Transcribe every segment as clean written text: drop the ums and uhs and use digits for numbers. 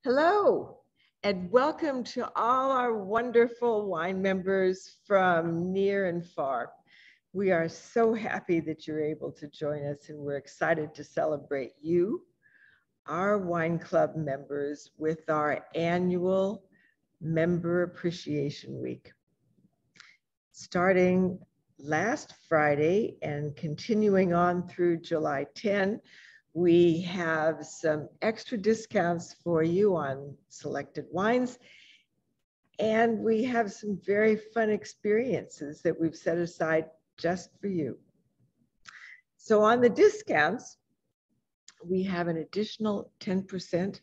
Hello, and welcome to all our wonderful wine members from near and far. We are so happy that you're able to join us, and we're excited to celebrate you, our wine club members, with our annual Member Appreciation Week. Starting last Friday and continuing on through July 10, we have some extra discounts for you on selected wines. And we have some very fun experiences that we've set aside just for you. So on the discounts, we have an additional 10%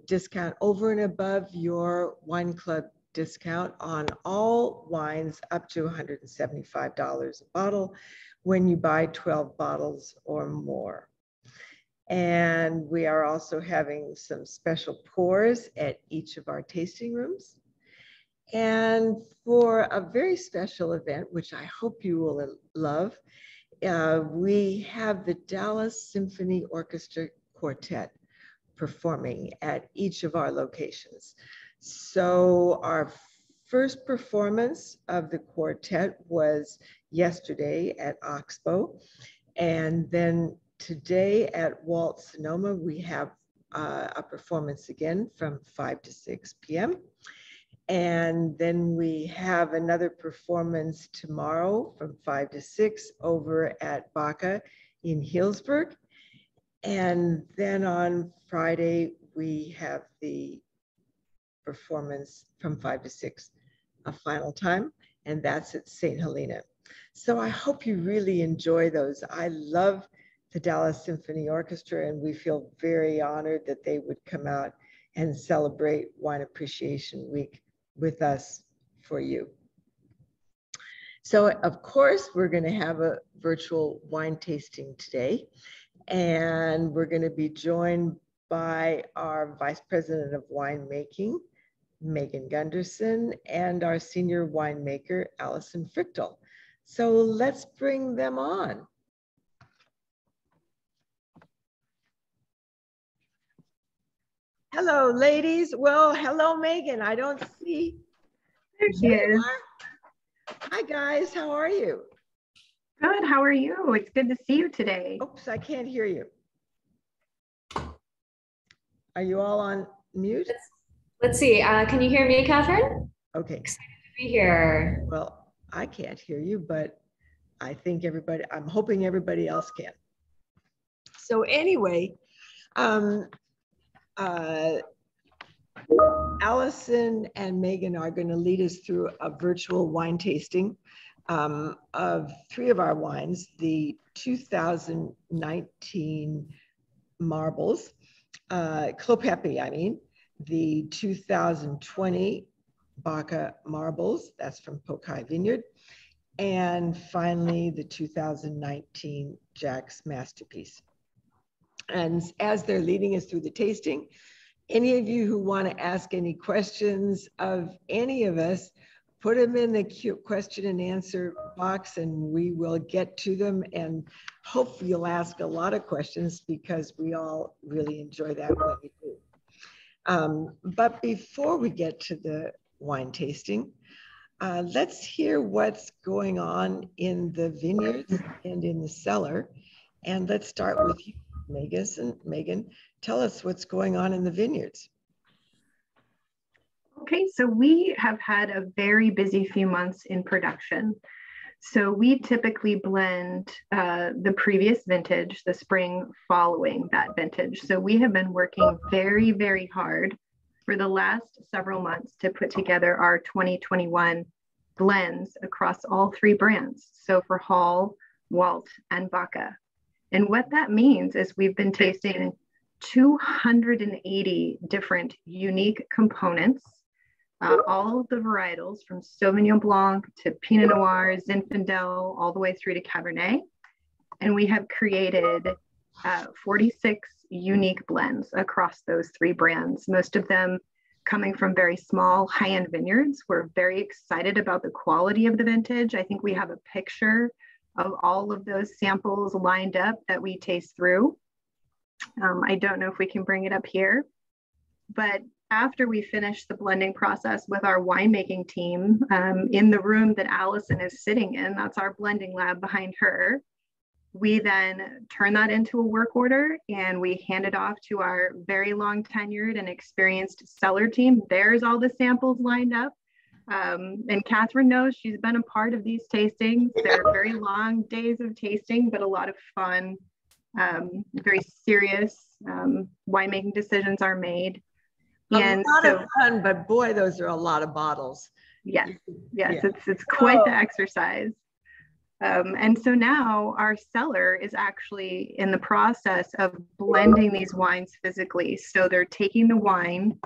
discount over and above your wine club discount on all wines up to $175 a bottle when you buy 12 bottles or more. And we are also having some special pours at each of our tasting rooms. And for a very special event, which I hope you will love, we have the Dallas Symphony Orchestra Quartet performing at each of our locations. So our first performance of the quartet was yesterday at Oxbow, and then today at Walt Sonoma, we have a performance again from 5 to 6 p.m. And then we have another performance tomorrow from 5 to 6 over at Baca in Healdsburg. And then on Friday, we have the performance from 5 to 6 a final time, and that's at St. Helena. So I hope you really enjoy those. I love the Dallas Symphony Orchestra, and we feel very honored that they would come out and celebrate Wine Appreciation Week with us for you. So of course, we're going to have a virtual wine tasting today, and we're going to be joined by our Vice President of Winemaking, Megan Gunderson, and our Senior Winemaker, Allison Frichtel. So let's bring them on. Hello, ladies. Well, hello, Megan. I don't see. There she is. Hi, guys. How are you? Good. How are you? It's good to see you today. Oops, I can't hear you. Are you all on mute? Let's see. Can you hear me, Kathryn? Okay. Excited to be here. Well, I can't hear you, but I think everybody, I'm hoping everybody else can. So anyway, Allison and Megan are going to lead us through a virtual wine tasting of 3 of our wines, the 2019 Marbles, Clopepi, I mean, the 2020 Baca Marbles, that's from Pokai Vineyard, and finally the 2019 Jack's Masterpiece. And as they're leading us through the tasting, any of you who want to ask any questions of any of us, put them in the question and answer box and we will get to them, and hopefully you'll ask a lot of questions because we all really enjoy that when we do. But before we get to the wine tasting, let's hear what's going on in the vineyards and in the cellar. And let's start with you, Megan. Tell us what's going on in the vineyards. Okay, so we have had a very busy few months in production. So we typically blend the previous vintage, the spring following that vintage. So we have been working very, very hard for the last several months to put together our 2021 blends across all 3 brands. So for Hall, Walt, and Baca. And what that means is we've been tasting 280 different unique components, all of the varietals from Sauvignon Blanc to Pinot Noir, Zinfandel, all the way through to Cabernet. And we have created 46 unique blends across those 3 brands, most of them coming from very small high-end vineyards. We're very excited about the quality of the vintage. I think we have a picture of all of those samples lined up that we taste through. I don't know if we can bring it up here, But after we finished the blending process with our winemaking team, in the room that Allison is sitting in, that's our blending lab behind her, we then turn that into a work order and we hand it off to our very long tenured and experienced cellar team. There's all the samples lined up. And Kathryn knows, she's been a part of these tastings. They're very long days of tasting, but a lot of fun, very serious winemaking decisions are made. And a lot of fun, but boy, those are a lot of bottles. Yes, it's quite the exercise. And so now our cellar is actually in the process of blending these wines physically. So they're taking the wine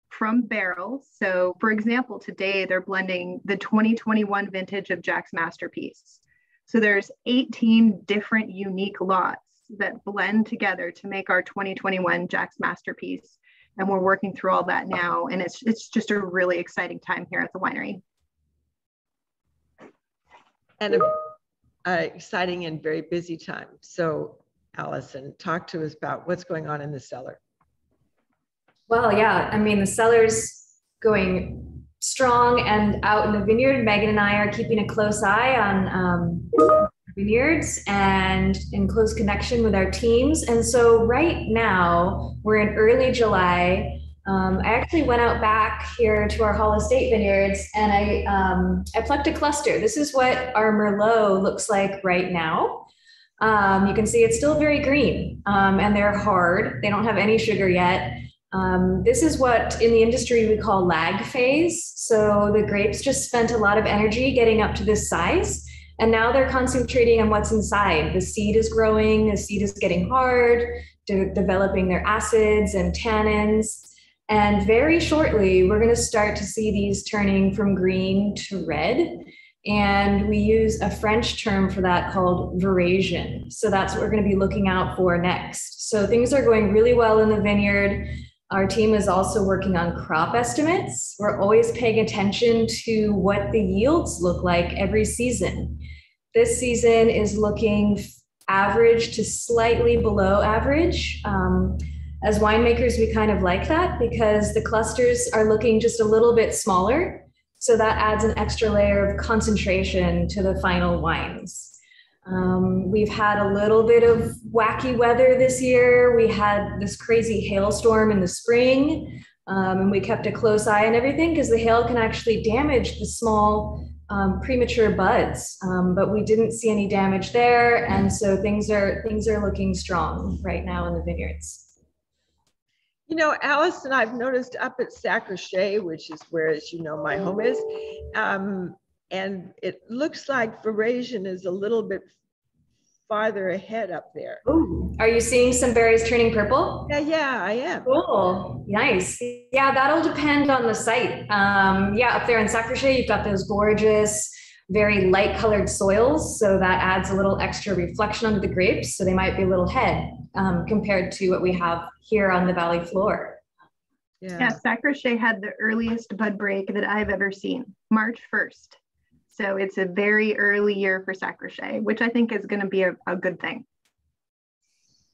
from barrels. So for example, today they're blending the 2021 vintage of Jack's Masterpiece. So there's 18 different unique lots that blend together to make our 2021 Jack's Masterpiece. And we're working through all that now. And it's just a really exciting time here at the winery. And exciting and very busy time. So Allison, talk to us about what's going on in the cellar. Well, yeah, I mean, the cellar's going strong and out in the vineyard. Megan and I are keeping a close eye on vineyards and in close connection with our teams. And so right now we're in early July. I actually went out back here to our Hall Estate vineyards and I plucked a cluster. This is what our Merlot looks like right now. You can see it's still very green and they're hard. They don't have any sugar yet. This is what in the industry we call lag phase. So the grapes just spent a lot of energy getting up to this size. And now they're concentrating on what's inside. The seed is growing, the seed is getting hard, developing their acids and tannins. And very shortly, we're going to start to see these turning from green to red. And we use a French term for that called veraison. So that's what we're going to be looking out for next. So things are going really well in the vineyard. Our team is also working on crop estimates. We're always paying attention to what the yields look like every season. This season is looking average to slightly below average. As winemakers, we kind of like that because the clusters are looking just a little bit smaller. So that adds an extra layer of concentration to the final wines. We've had a little bit of wacky weather this year. We had this crazy hailstorm in the spring, and we kept a close eye on everything because the hail can actually damage the small premature buds, but we didn't see any damage there. And so things are looking strong right now in the vineyards. You know, Allison, I've noticed up at Sacre, which is where, as you know, my home is, and it looks like veraison is a little bit farther ahead up there. Ooh. Are you seeing some berries turning purple? Yeah, I am. Cool, nice. Yeah, that'll depend on the site. Yeah, up there in Sacre, you've got those gorgeous, very light colored soils. So that adds a little extra reflection onto the grapes. So they might be a little head compared to what we have here on the valley floor. Yeah, Sacre had the earliest bud break that I've ever seen, March 1st. So it's a very early year for Sacre, which I think is going to be a good thing.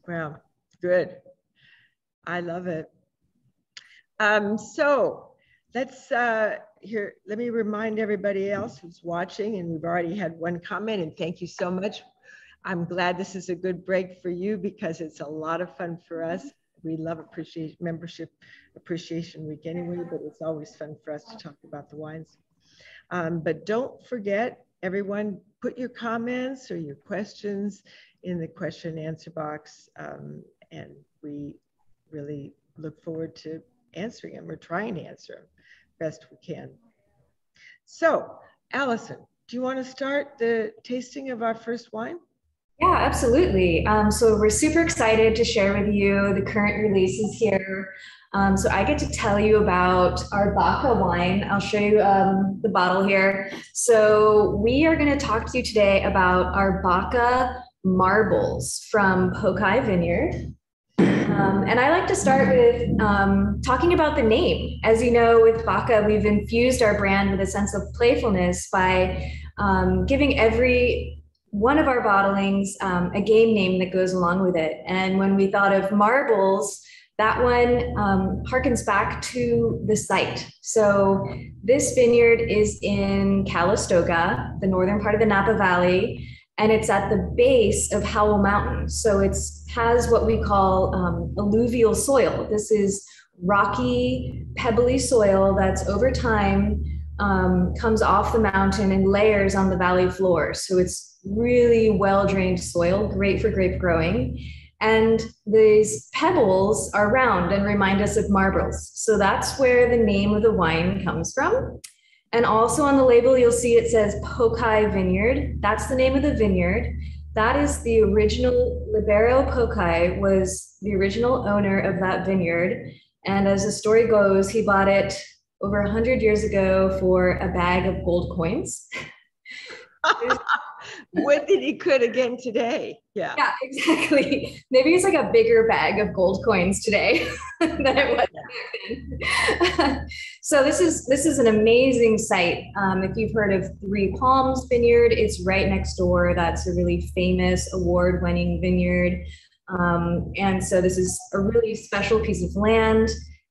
Wow, good. I love it. So let's here. Let me remind everybody else who's watching, and we've already had one comment, and thank you so much. I'm glad this is a good break for you because it's a lot of fun for us. We love membership appreciation week anyway, but it's always fun for us to talk about the wines. But don't forget, everyone, put your comments or your questions in the question and answer box. And we really look forward to answering them or trying to answer them best we can. So, Allison, do you want to start the tasting of our first wine? Yeah, absolutely. So we're super excited to share with you the current releases here. So I get to tell you about our Baca wine. I'll show you the bottle here. So we are going to talk to you today about our Baca Marbles from Pokai Vineyard. And I like to start with talking about the name. As you know, with Baca, we've infused our brand with a sense of playfulness by giving every one of our bottlings a game name that goes along with it. And when we thought of marbles, That one harkens back to the site. So this vineyard is in Calistoga, the northern part of the Napa Valley, and it's at the base of Howell Mountain. So it has what we call alluvial soil. This is rocky, pebbly soil that's over time comes off the mountain and layers on the valley floor. So it's really well-drained soil, great for grape growing. And these pebbles are round and remind us of marbles. So that's where the name of the wine comes from. And also on the label, you'll see it says Pokai Vineyard. That's the name of the vineyard. That is the original, Libero Pokai was the original owner of that vineyard. And as the story goes, he bought it over 100 years ago for a bag of gold coins. What did he could again today? Yeah. Yeah, exactly. Maybe it's like a bigger bag of gold coins today than it was back then. So this is an amazing site. If you've heard of Three Palms Vineyard, it's right next door. That's a really famous award-winning vineyard. And so this is a really special piece of land.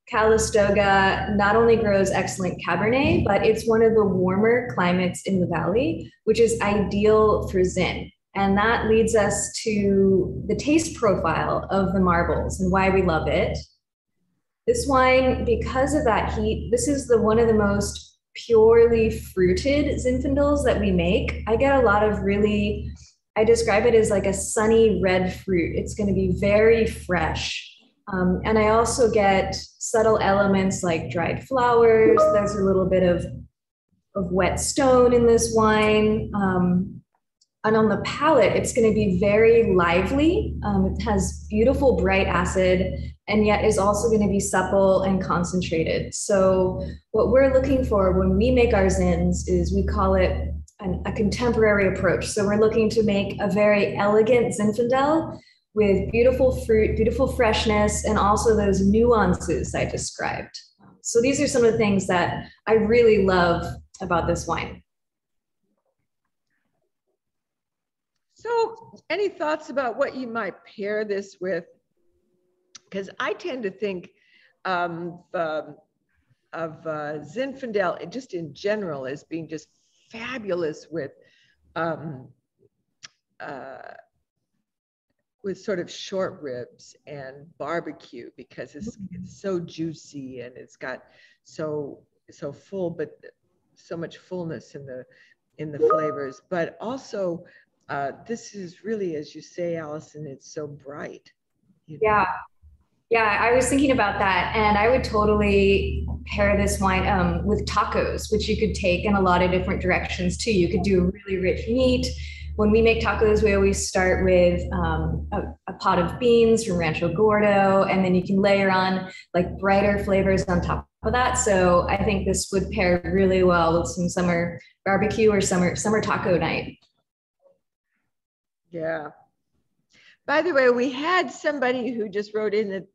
Calistoga not only grows excellent Cabernet, but it's one of the warmer climates in the valley, which is ideal for Zin. And that leads us to the taste profile of the marbles and why we love it. This wine, because of that heat, this is one of the most purely fruited Zinfandels that we make. I get a lot of I describe it as like a sunny red fruit. It's going to be very fresh. And I also get subtle elements like dried flowers. There's a little bit of wet stone in this wine. And on the palate, it's going to be very lively. It has beautiful bright acid and yet is also going to be supple and concentrated. So what we're looking for when we make our Zins is we call it a contemporary approach. So we're looking to make a very elegant Zinfandel with beautiful fruit, beautiful freshness, and also those nuances I described. So these are some of the things that I really love about this wine. So any thoughts about what you might pair this with? Because I tend to think of Zinfandel just in general as being just fabulous with sort of short ribs and barbecue, because it's so juicy and it's got so full, but so much fullness in the flavors. But also this is really, as you say, Allison, it's so bright. You know? Yeah, I was thinking about that, and I would totally pair this wine with tacos, which you could take in a lot of different directions too. You could do really rich meat. When we make tacos, we always start with a pot of beans from Rancho Gordo, and then you can layer on like brighter flavors on top of that. So I think this would pair really well with some summer barbecue or summer taco night. Yeah. By the way, we had somebody who just wrote in that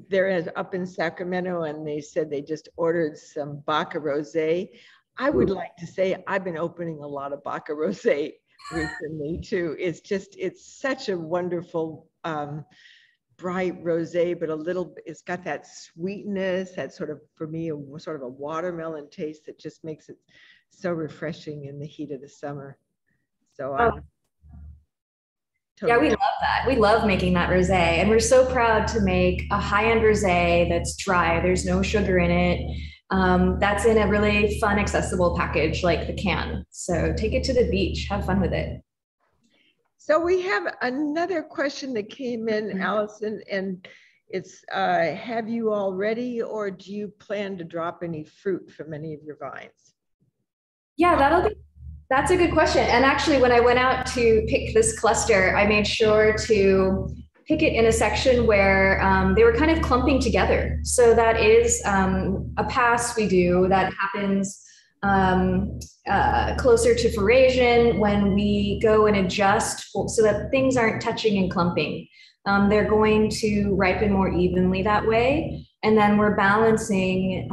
they're up in Sacramento, and they said they just ordered some Baca Rosé. I would like to say I've been opening a lot of Baca Rosé recently too. It's such a wonderful bright rosé, but it's got that sweetness, that sort of, for me, sort of a watermelon taste that just makes it so refreshing in the heat of the summer. So yeah, we love that. We love making that rosé, and we're so proud to make a high-end rosé that's dry. There's no sugar in it. That's in a really fun, accessible package like the can. So take it to the beach, have fun with it. So we have another question that came in, Allison, and it's, have you already, or do you plan to drop any fruit from any of your vines? Yeah, that's a good question. And actually, when I went out to pick this cluster, I made sure to pick it in a section where they were kind of clumping together. So that is a pass we do that happens closer to foragen when we go and adjust so that things aren't touching and clumping. They're going to ripen more evenly that way. And then we're balancing,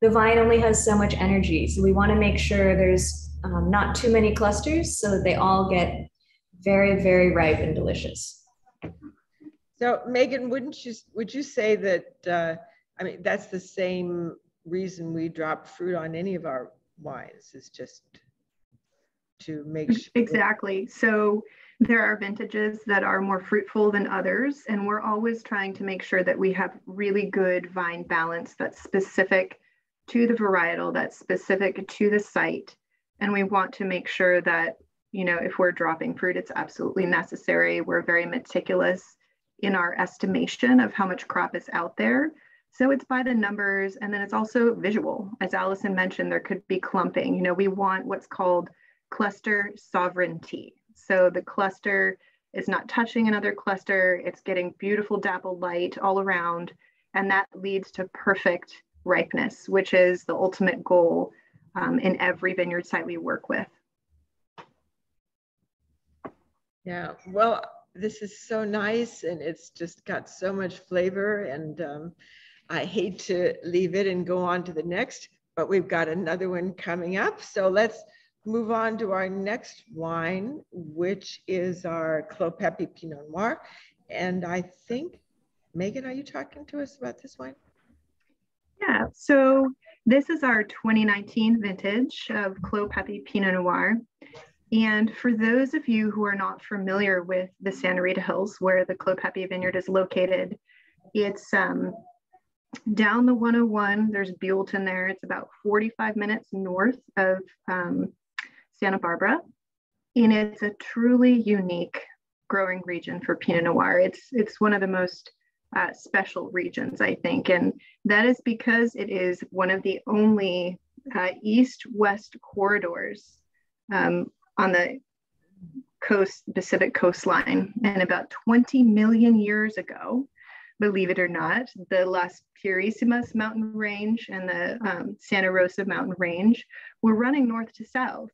the vine only has so much energy. So we want to make sure there's not too many clusters so that they all get very, very ripe and delicious. So Megan, would you say that, I mean, that's the same reason we drop fruit on any of our wines, is just to make sure. Exactly. So there are vintages that are more fruitful than others, and we're always trying to make sure that we have really good vine balance that's specific to the varietal, that's specific to the site. And we want to make sure that, you know, if we're dropping fruit, it's absolutely necessary. We're very meticulous in our estimation of how much crop is out there. So it's by the numbers, and then it's also visual. As Allison mentioned, there could be clumping. You know, we want what's called cluster sovereignty. So the cluster is not touching another cluster. It's getting beautiful dappled light all around. And that leads to perfect ripeness, which is the ultimate goal in every vineyard site we work with. Yeah, well, this is so nice, and it's just got so much flavor, and I hate to leave it and go on to the next, but we've got another one coming up. So let's move on to our next wine, which is our Clos Pepe Pinot Noir. And I think, Megan, are you talking to us about this wine? Yeah, so this is our 2019 vintage of Clos Pepe Pinot Noir. And for those of you who are not familiar with the Santa Rita Hills, where the Clos Pepe Vineyard is located, it's down the 101. There's Buellton there. It's about 45 minutes north of Santa Barbara. And it's a truly unique growing region for Pinot Noir. It's one of the most special regions, I think. And that is because it is one of the only east-west corridors on the Pacific coastline. And about 20 million years ago, believe it or not, the Las Purisimas mountain range and the Santa Rosa mountain range were running north to south.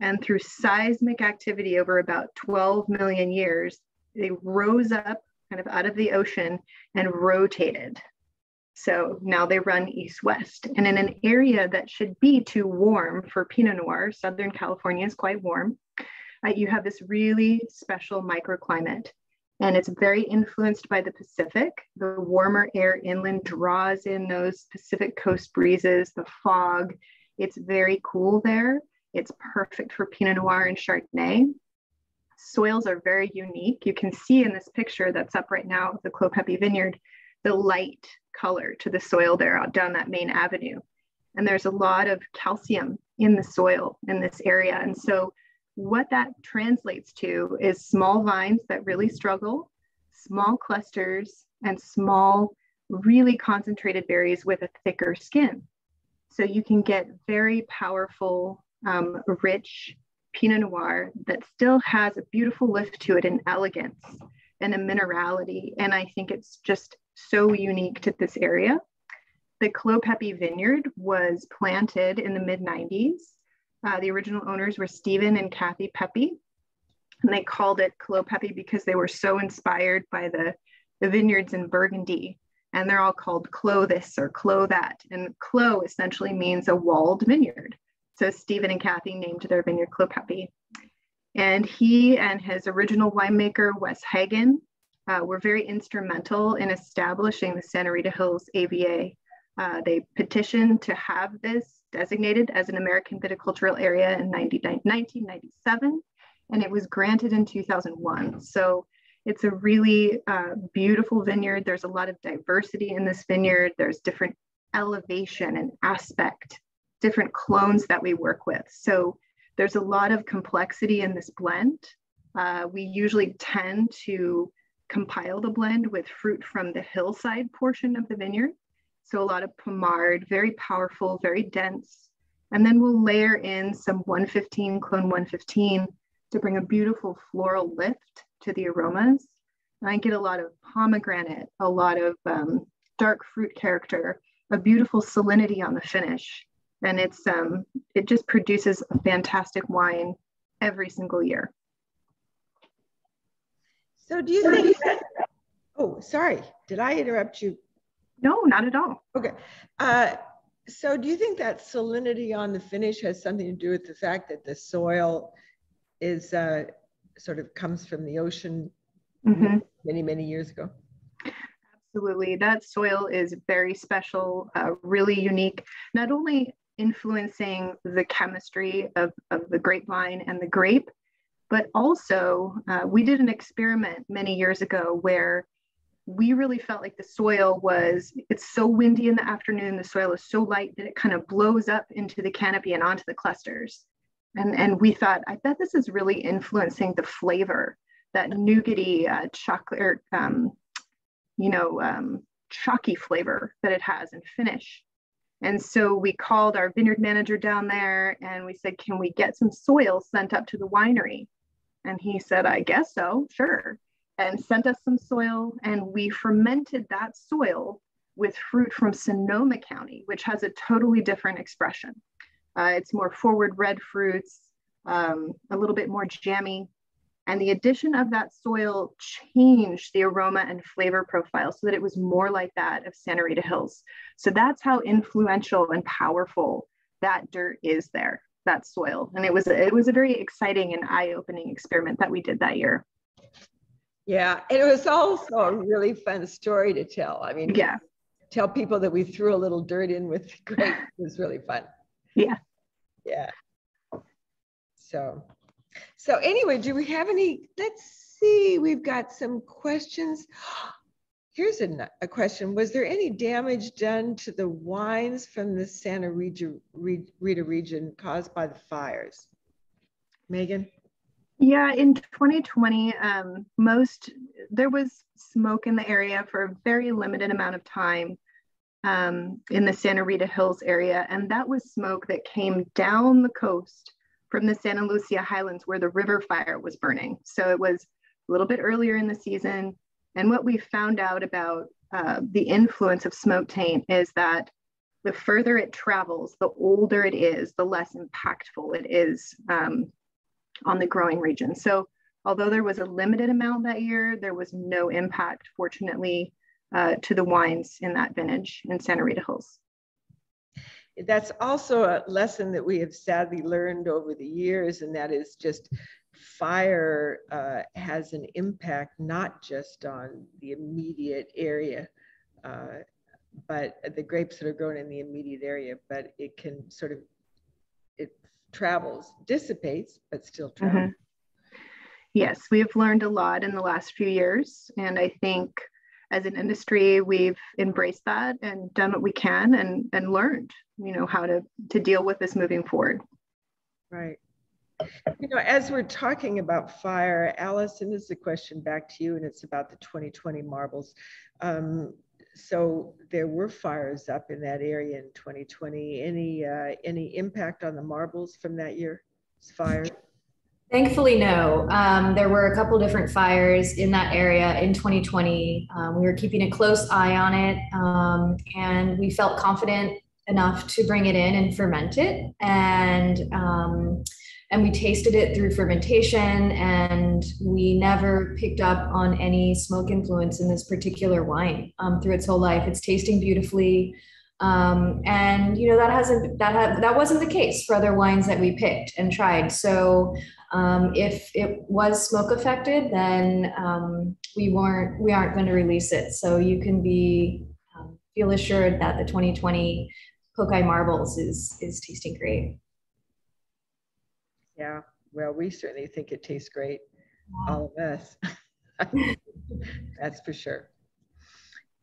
And through seismic activity over about 12 million years, they rose up kind of out of the ocean and rotated. So now they run east-west. And in an area that should be too warm for Pinot Noir, Southern California is quite warm, you have this really special microclimate. And it's very influenced by the Pacific. The warmer air inland draws in those Pacific coast breezes, the fog. It's very cool there. It's perfect for Pinot Noir and Chardonnay. Soils are very unique. You can see in this picture that's up right now of the Clos Pepe Vineyard, the light color to the soil there out down that main avenue. And there's a lot of calcium in the soil in this area. And so what that translates to is small vines that really struggle, small clusters, and small, really concentrated berries with a thicker skin. So you can get very powerful, rich Pinot Noir that still has a beautiful lift to it, and elegance and a minerality. And I think it's just so unique to this area. The Clos Pepe Vineyard was planted in the mid-90s. The original owners were Stephen and Kathy Pepe, and they called it Clos Pepe because they were so inspired by the vineyards in Burgundy. And they're all called Clos this or Clos that. And Clos essentially means a walled vineyard. So Stephen and Kathy named their vineyard Clos Pepe. And he and his original winemaker, Wes Hagen, were very instrumental in establishing the Santa Rita Hills AVA. They petitioned to have this designated as an American viticultural area in 1997, and it was granted in 2001. So it's a really beautiful vineyard. There's a lot of diversity in this vineyard. There's different elevation and aspect, different clones that we work with. So there's a lot of complexity in this blend. We usually tend to compile the blend with fruit from the hillside portion of the vineyard. So a lot of pomard, very powerful, very dense. And then we'll layer in some 115, clone 115 to bring a beautiful floral lift to the aromas. And I get a lot of pomegranate, a lot of dark fruit character, a beautiful salinity on the finish. And it just produces a fantastic wine every single year. So do you think, oh, sorry, did I interrupt you? No, not at all. Okay. So do you think that salinity on the finish has something to do with the fact that the soil is sort of comes from the ocean, many, many years ago. Absolutely. That soil is very special, really unique, not only influencing the chemistry of the grapevine and the grape, but also we did an experiment many years ago where we really felt like the soil it's so windy in the afternoon, the soil is so light that it kind of blows up into the canopy and onto the clusters. And we thought, I bet this is really influencing the flavor, that nougaty chocolate, or, chalky flavor that it has and finish. And so we called our vineyard manager down there and we said, can we get some soil sent up to the winery? And he said, I guess so, sure. And sent us some soil, and we fermented that soil with fruit from Sonoma County, which has a totally different expression. It's more forward red fruits, a little bit more jammy. And the addition of that soil changed the aroma and flavor profile so that it was more like that of Santa Rita Hills. So that's how influential and powerful that dirt is there, that soil. And it was a very exciting and eye-opening experiment that we did that year. Yeah, and it was also a really fun story to tell. I mean, yeah, tell people that we threw a little dirt in with the grape. It was really fun. Yeah. Yeah. So anyway, do we have any? Let's see. We've got some questions. Here's a question. Was there any damage done to the wines from the Santa Rita region caused by the fires? Megan? Yeah, in 2020, there was smoke in the area for a very limited amount of time in the Santa Rita Hills area. And that was smoke that came down the coast from the Santa Lucia Highlands where the river fire was burning. So it was a little bit earlier in the season. And what we found out about the influence of smoke taint is that the further it travels, the older it is, the less impactful it is on the growing region. So although there was a limited amount that year, there was no impact, fortunately, to the wines in that vintage in Santa Rita Hills. That's also a lesson that we have sadly learned over the years, and that is just fire has an impact not just on the immediate area, but the grapes that are grown in the immediate area, but it can it travels, dissipates, but still travels. Mm-hmm. Yes, we've learned a lot in the last few years. And I think as an industry, we've embraced that and done what we can and learned, how to deal with this moving forward. Right. As we're talking about fire, Allison, this is a question back to you, and it's about the 2020 marbles. So there were fires up in that area in 2020. Any impact on the marbles from that year's fire? Thankfully, no. There were a couple different fires in that area in 2020. We were keeping a close eye on it, and we felt confident enough to bring it in and ferment it. And we tasted it through fermentation, and we never picked up on any smoke influence in this particular wine through its whole life. It's tasting beautifully. And that wasn't the case for other wines that we picked and tried. So if it was smoke affected, then we aren't going to release it. So you can feel assured that the 2020 Pokai Marbles is tasting great. Yeah, well, we certainly think it tastes great, all of us. That's for sure.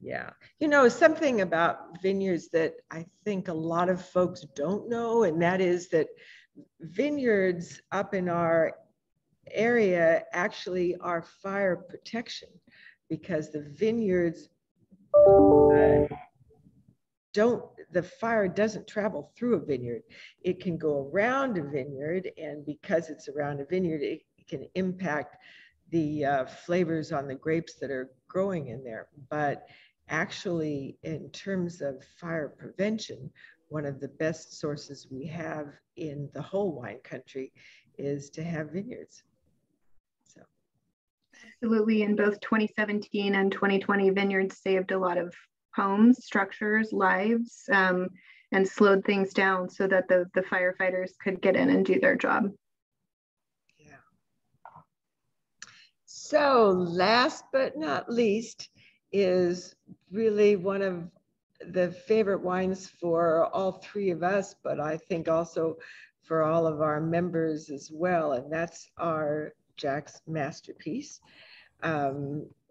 Yeah, something about vineyards that I think a lot of folks don't know, and that is that vineyards up in our area actually are fire protection, because the vineyards the fire doesn't travel through a vineyard. It can go around a vineyard, and because it's around a vineyard, it can impact the flavors on the grapes that are growing in there. But actually, in terms of fire prevention, one of the best sources we have in the whole wine country is to have vineyards. So, absolutely. In both 2017 and 2020, vineyards saved a lot of homes, structures, lives, and slowed things down so that the firefighters could get in and do their job. Yeah. So last but not least is really one of the favorite wines for all three of us, but I think also for all of our members as well, and that's our Jack's Masterpiece.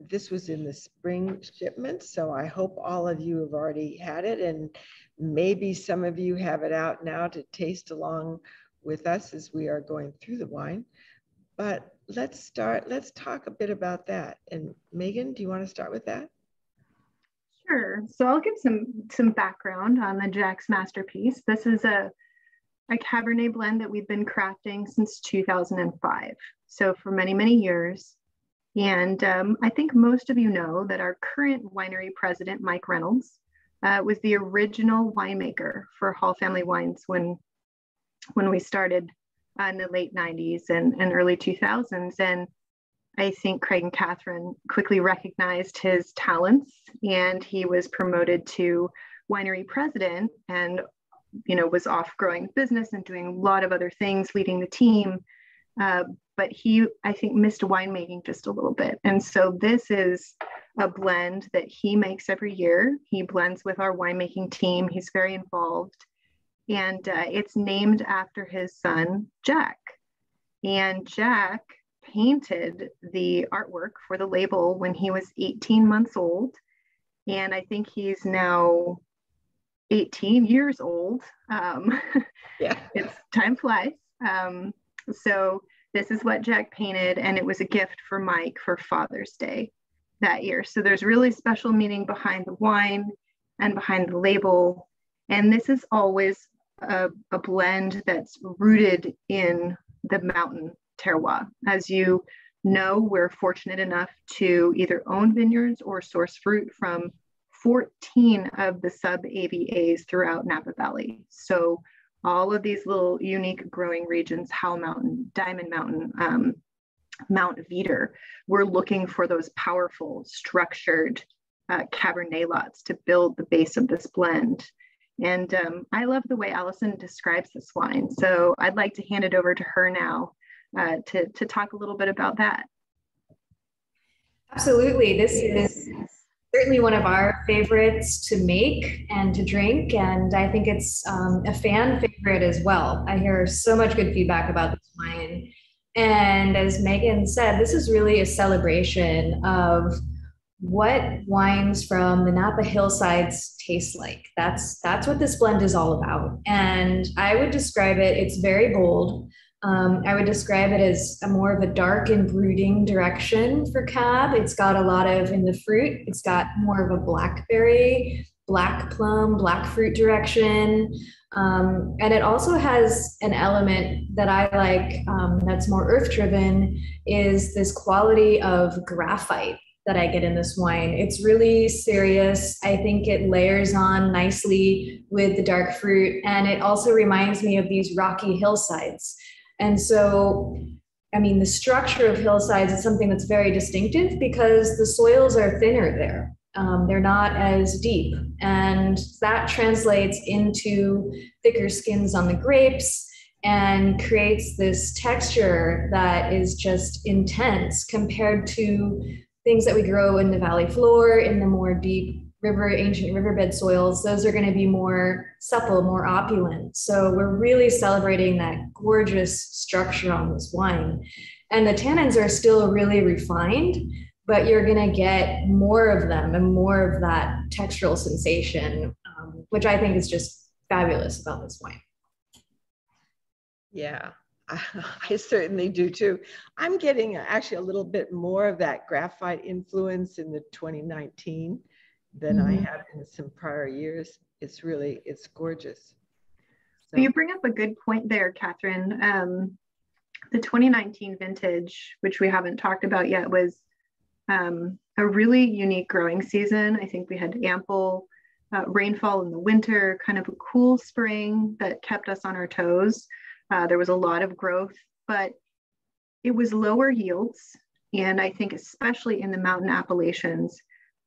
This was in the spring shipment, so I hope all of you have already had it, and maybe some of you have it out now to taste along with us as we are going through the wine. But let's talk a bit about that. And Megan, do you want to start with that? Sure. So I'll give some background on the Jack's Masterpiece. This is a Cabernet blend that we've been crafting since 2005. So for many, many years. And I think most of you know that our current winery president, Mike Reynolds, was the original winemaker for Hall Family Wines when we started in the late 90s and early 2000s. And I think Craig and Kathryn quickly recognized his talents, and he was promoted to winery president and, was off growing business and doing a lot of other things, leading the team. But he, I think, missed winemaking just a little bit. And so this is a blend that he makes every year. He blends with our winemaking team. He's very involved. And it's named after his son, Jack. And Jack painted the artwork for the label when he was 18 months old. And I think he's now 18 years old. Yeah. It's time flies. So this is what Jack painted, and it was a gift for Mike for Father's Day that year. So there's really special meaning behind the wine and behind the label. And this is always a blend that's rooted in the mountain terroir. As you know, we're fortunate enough to either own vineyards or source fruit from 14 of the sub-AVAs throughout Napa Valley. So all of these little unique growing regions, Howell Mountain, Diamond Mountain, Mount Veeder, we're looking for those powerful, structured Cabernet lots to build the base of this blend. And I love the way Allison describes this wine. So I'd like to hand it over to her now to talk a little bit about that. Absolutely. This is certainly one of our favorites to make and to drink. And I think it's a fan favorite as well. I hear so much good feedback about this wine. And as Megan said, this is really a celebration of what wines from the Napa hillsides taste like. That's what this blend is all about. And I would describe it, it's very bold. I would describe it as more of a dark and brooding direction for Cab. It's got a lot of, in the fruit, it's got more of a blackberry, black plum, black fruit direction. And it also has an element that I like that's more earth driven, is this quality of graphite that I get in this wine. It's really serious. I think it layers on nicely with the dark fruit. And it also reminds me of these rocky hillsides. And so, I mean, the structure of hillsides is something that's very distinctive because the soils are thinner there. They're not as deep. And that translates into thicker skins on the grapes and creates this texture that is just intense compared to things that we grow in the valley floor, in the more deep ancient riverbed soils. Those are going to be more supple, more opulent. So we're really celebrating that gorgeous structure on this wine. And the tannins are still really refined, but you're going to get more of them and more of that textural sensation, which I think is just fabulous about this wine. Yeah, I certainly do too. I'm getting actually a little bit more of that graphite influence in the 2019 than I have in some prior years. It's gorgeous. So. You bring up a good point there, Kathryn. The 2019 vintage, which we haven't talked about yet, was a really unique growing season. I think we had ample rainfall in the winter, kind of a cool spring that kept us on our toes. There was a lot of growth, but it was lower yields. And I think especially in the mountain appellations,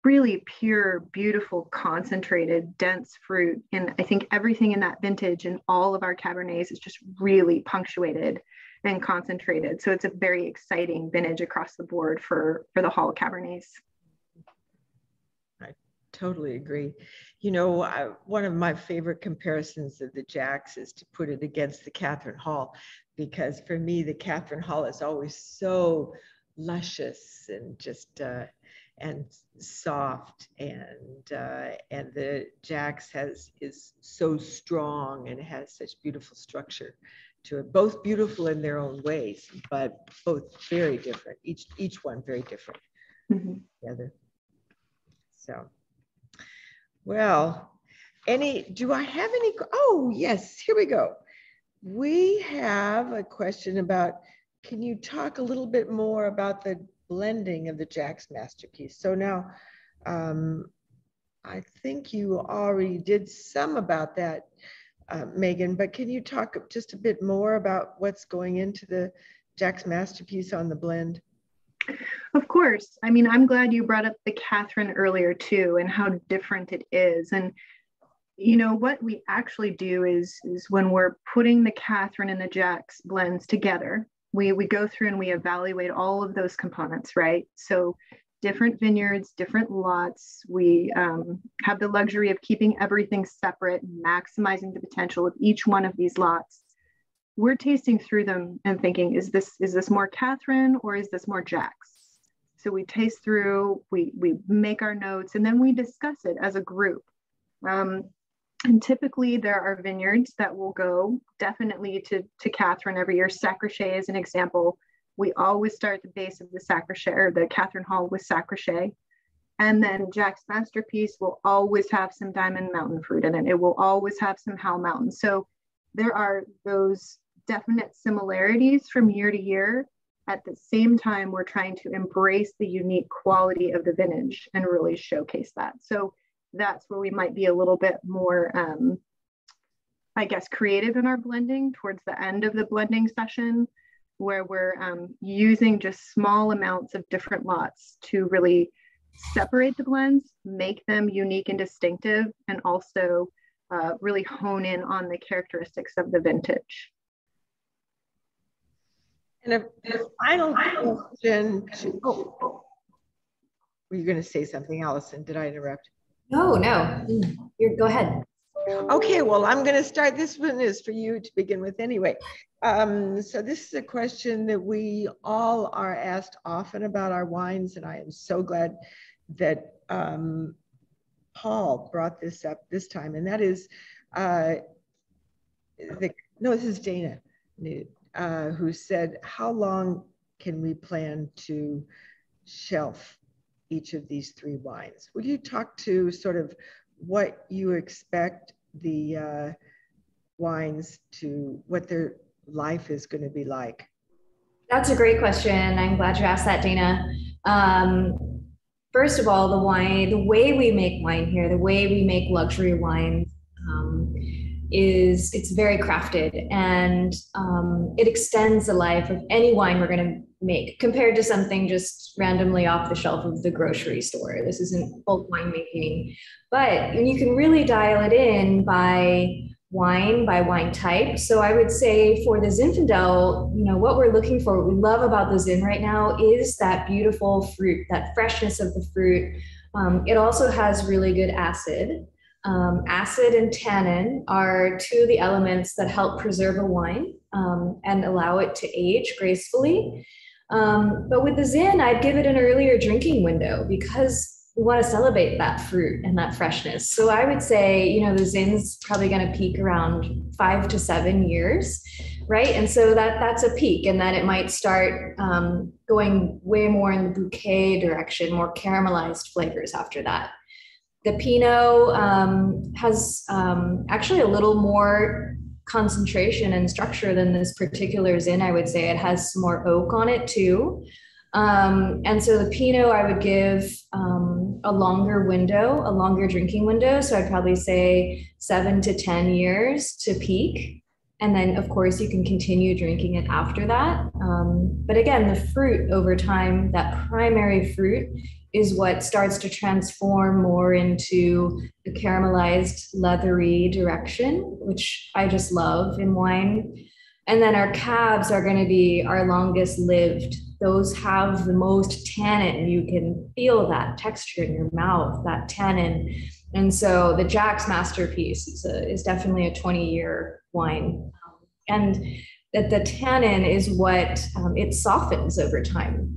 really pure, beautiful, concentrated, dense fruit. And I think everything in that vintage and all of our Cabernets is just really punctuated. and concentrated. So it's a very exciting vintage across the board for the Hall Cabernets. I totally agree. You know, one of my favorite comparisons of the Jacks is to put it against the Kathryn Hall, because for me, the Kathryn Hall is always so luscious and just and soft, and the Jacks is so strong and has such beautiful structure to it. Both beautiful in their own ways, but both very different. Each one very different together. So, well, do I have any? Oh yes, here we go. We have a question about, can you talk a little bit more about the blending of the Jack's Masterpiece? So now, I think you already did some about that, Megan, but can you talk just a bit more about what's going into the Jack's Masterpiece on the blend? Of course. I mean, I'm glad you brought up the Kathryn earlier too, and how different it is. And you know, what we actually do is when we're putting the Kathryn and the Jack's blends together, we go through and we evaluate all of those components, right? So different vineyards, different lots. We have the luxury of keeping everything separate, maximizing the potential of each one of these lots. We're tasting through them and thinking, is this more Kathryn or is this more Jack's? So we taste through, we make our notes, and then we discuss it as a group. And typically there are vineyards that will go definitely to Kathryn every year. Sacrochet is an example. We always start at the base of the Sacrochet, or the Kathryn Hall with Sacrochet. And then Jack's Masterpiece will always have some Diamond Mountain fruit in it. It will always have some Howell Mountain. So there are those definite similarities from year to year. At the same time, we're trying to embrace the unique quality of the vintage and really showcase that. So that's where we might be a little bit more, I guess, creative in our blending towards the end of the blending session, where we're using just small amounts of different lots to really separate the blends, make them unique and distinctive, and also really hone in on the characteristics of the vintage. And a final question were you going to say something, Allison? Did I interrupt? No, go ahead. Okay, well, I'm going to start. This one is for you to begin with anyway. So this is a question that we all are asked often about our wines, and I am so glad that Paul brought this up this time, and that is, this is Dana, who said, how long can we plan to shelf each of these three wines? Will you talk to sort of what you expect the wines to, what their life is going to be like? That's a great question. I'm glad you asked that, Dana. First of all, the way we make wine here, the way we make luxury wines, it's very crafted, and it extends the life of any wine we're going to make compared to something just randomly off the shelf of the grocery store. This isn't bulk winemaking, but you can really dial it in by wine type. So I would say for the Zinfandel, what we're looking for, what we love about the Zin right now is that beautiful fruit, that freshness of the fruit. It also has really good acid. Acid and tannin are two of the elements that help preserve a wine and allow it to age gracefully. But with the Zin, I'd give it an earlier drinking window because we want to celebrate that fruit and that freshness. So I would say, the Zin's probably going to peak around 5 to 7 years, right? And so that's a peak, and then it might start going way more in the bouquet direction, more caramelized flavors after that. The Pinot has actually a little more concentration and structure than this particular Zin. I would say it has some more oak on it too. And so the Pinot, I would give a longer drinking window. So I'd probably say 7 to 10 years to peak. And then of course you can continue drinking it after that. But again, the fruit over time, that primary fruit is what starts to transform more into the caramelized, leathery direction, which I just love in wine. And then our cabs are going to be our longest lived. Those have the most tannin. You can feel that texture in your mouth, that tannin. And so the Jack's masterpiece is definitely a 20-year wine. And that the tannin is what it softens over time.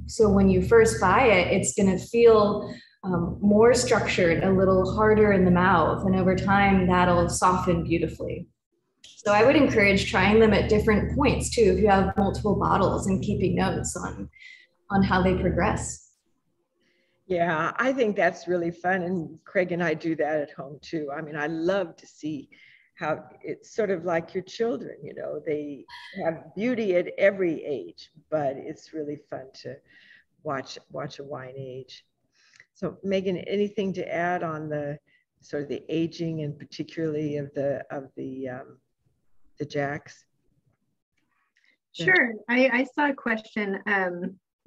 So when you first buy it, it's going to feel more structured, a little harder in the mouth. And over time, that'll soften beautifully. So I would encourage trying them at different points too, if you have multiple bottles, and keeping notes on how they progress. Yeah, I think that's really fun. And Craig and I do that at home too. I mean, I love to see how it's sort of like your children, you know, they have beauty at every age, but it's really fun to watch a wine age. So Megan, anything to add on the sort of the aging and particularly of the Jacks? Sure. I saw a question,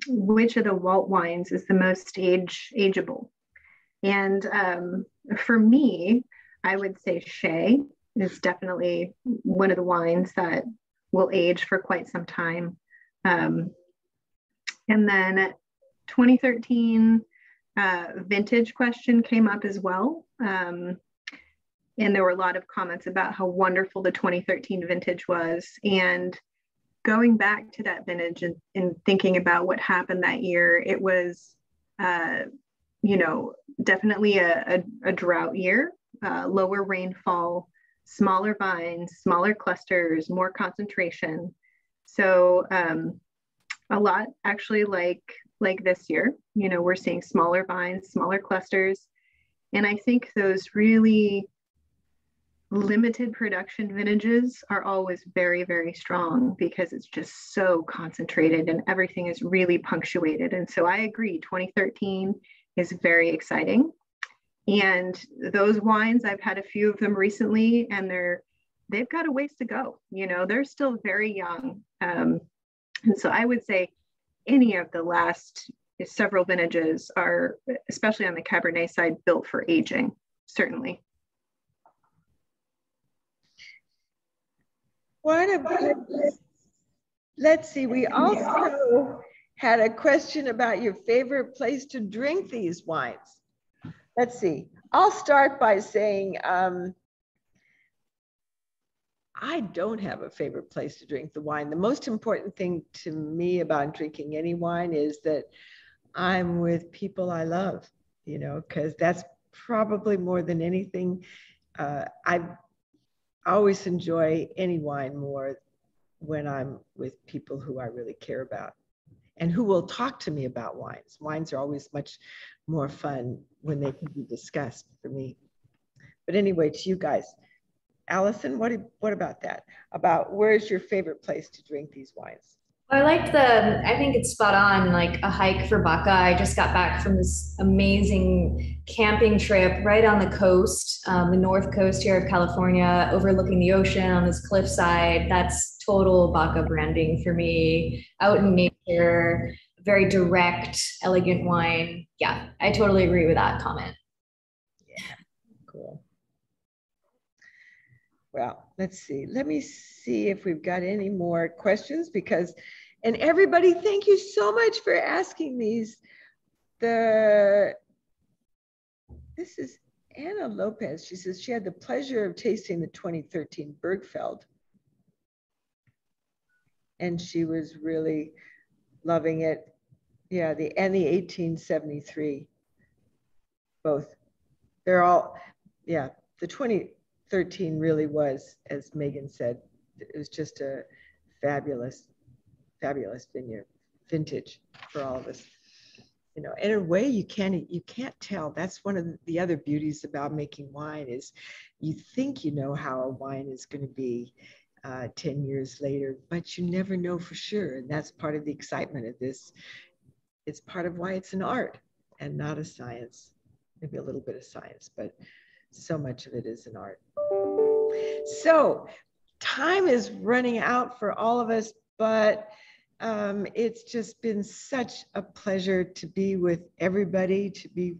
which of the Walt wines is the most ageable? And for me, I would say Shea is definitely one of the wines that will age for quite some time. And then 2013 vintage question came up as well. And there were a lot of comments about how wonderful the 2013 vintage was. And going back to that vintage and thinking about what happened that year, it was, you know, definitely a drought year, lower rainfall, smaller vines, smaller clusters, more concentration. So a lot actually like this year, you know, we're seeing smaller vines, smaller clusters. And I think those really limited production vintages are always very, very strong because it's just so concentrated and everything is really punctuated. And so I agree, 2013 is very exciting. And those wines, I've had a few of them recently, and they've got a ways to go. You know, they're still very young. And so I would say any of the last several vintages are, especially on the Cabernet side, built for aging, certainly. Let's see, we also had a question about your favorite place to drink these wines. Let's see, I'll start by saying, I don't have a favorite place to drink the wine. The most important thing to me about drinking any wine is that I'm with people I love, you know, because that's probably more than anything. I always enjoy any wine more when I'm with people who I really care about and who will talk to me about wines. Wines are always much more fun when they can be discussed for me. But anyway, to you guys, Allison, what about that? About where's your favorite place to drink these wines? I think it's spot on, like a hike for Baca. I just got back from this amazing camping trip right on the coast, the north coast here of California, overlooking the ocean on this cliffside. That's total Baca branding for me. Out in nature, very direct, elegant wine. Yeah, I totally agree with that comment. Yeah, cool. Well, let's see. Let me see if we've got any more questions and everybody, thank you so much for asking these. This is Anna Lopez. She says she had the pleasure of tasting the 2013 Bergfeld. And she was really loving it. Yeah, the 1873, both. They're all, yeah, the 2013 really was, as Megan said, it was just a fabulous vintage for all of us. You know, in a way you can't tell. That's one of the other beauties about making wine is you think you know how a wine is going to be 10 years later, but you never know for sure. And that's part of the excitement of this. It's part of why it's an art and not a science. Maybe a little bit of science, but so much of it is an art. So time is running out for all of us, but it's just been such a pleasure to be with everybody, to be,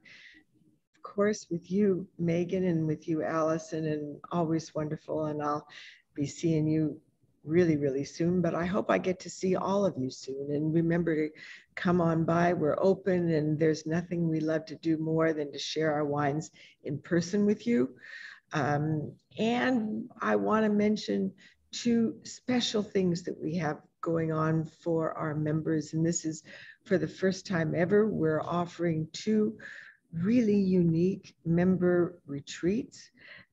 of course, with you, Megan, and with you, Allison, and always wonderful. And I'll be seeing you really, really soon, but I hope I get to see all of you soon. And remember to come on by. We're open, and there's nothing we love to do more than to share our wines in person with you. And I want to mention two special things that we have going on for our members. And this is for the first time ever. We're offering two really unique member retreats.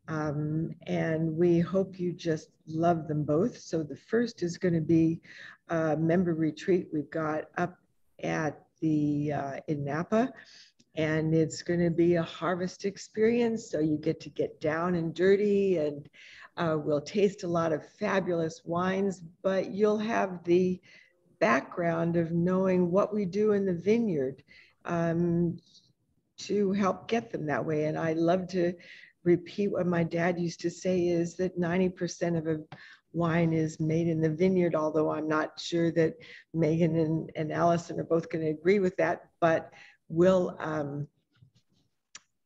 And we hope you just love them both. So the first is going to be a member retreat we've got up at the in Napa, and it's going to be a harvest experience. So you get to get down and dirty, and we'll taste a lot of fabulous wines, but you'll have the background of knowing what we do in the vineyard to help get them that way. And I love to repeat what my dad used to say, is that 90% of a wine is made in the vineyard, although I'm not sure that Megan and Allison are both going to agree with that, but we'll,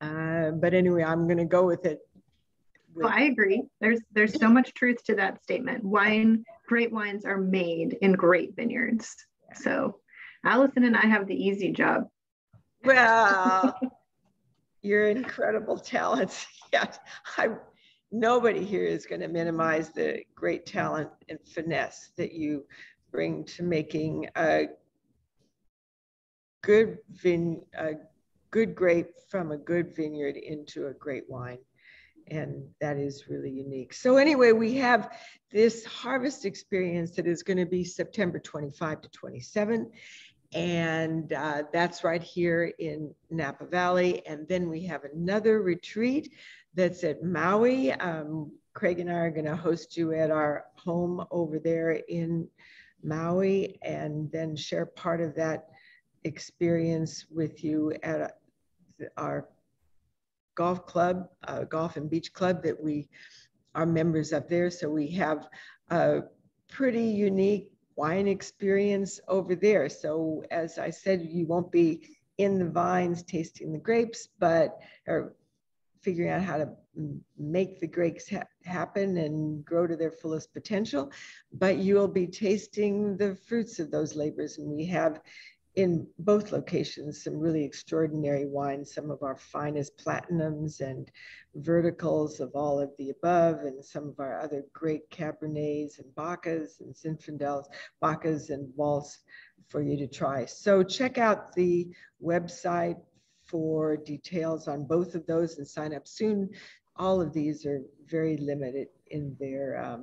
but anyway, I'm going to go with it. Well, I agree. There's so much truth to that statement. Great wines are made in great vineyards. So Allison and I have the easy job. Well, you're incredible talents. Yes, nobody here is going to minimize the great talent and finesse that you bring to making a good grape from a good vineyard into a great wine. And that is really unique. So anyway, we have this harvest experience that is going to be September 25 to 27. And that's right here in Napa Valley. And then we have another retreat that's at Maui. Craig and I are going to host you at our home over there in Maui, and then share part of that experience with you at our golf club, golf and beach club that we are members of there. So we have a pretty unique wine experience over there. So as I said, you won't be in the vines tasting the grapes, or figuring out how to make the grapes happen and grow to their fullest potential, but you will be tasting the fruits of those labors. And we have in both locations some really extraordinary wines, some of our finest platinums and verticals of all of the above, and some of our other great Cabernets and Baccas and Zinfandels, Baccas and Waltz for you to try. So check out the website for details on both of those and sign up soon. All of these are very limited in their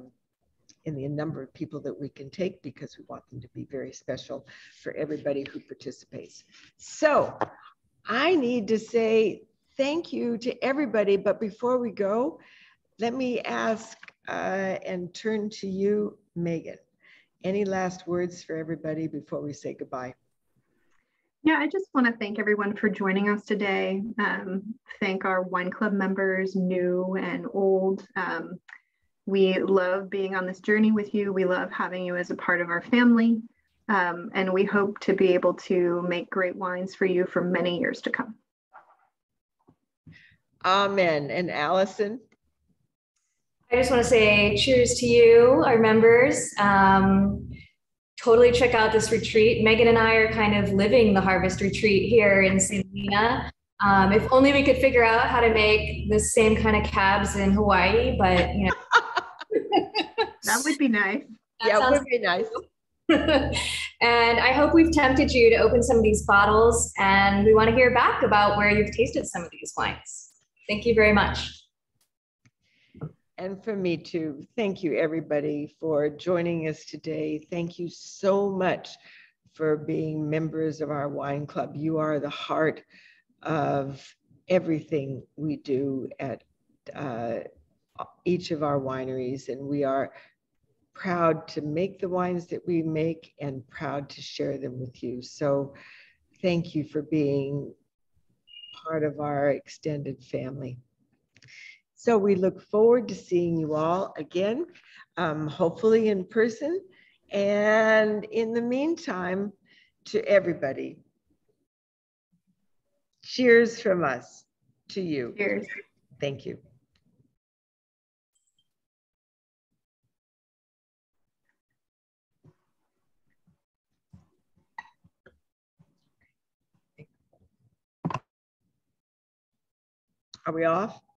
in the number of people that we can take, because we want them to be very special for everybody who participates. So I need to say thank you to everybody, but before we go, let me ask and turn to you, Megan. Any last words for everybody before we say goodbye? Yeah, I just want to thank everyone for joining us today. Thank our wine club members, new and old. We love being on this journey with you. We love having you as a part of our family. And we hope to be able to make great wines for you for many years to come. Amen. And Allison? I just want to say cheers to you, our members. Totally check out this retreat. Megan and I are kind of living the harvest retreat here in St. Helena. If only we could figure out how to make the same kind of cabs in Hawaii, but you know. That would be nice. Yeah, it would be nice. And I hope we've tempted you to open some of these bottles, and we want to hear back about where you've tasted some of these wines. Thank you very much. And for me too. Thank you everybody for joining us today. Thank you so much for being members of our wine club. You are the heart of everything we do at each of our wineries, and we are proud to make the wines that we make and proud to share them with you. So thank you for being part of our extended family. So we look forward to seeing you all again, hopefully in person. And in the meantime, to everybody, cheers from us to you. Cheers. Thank you. Are we off?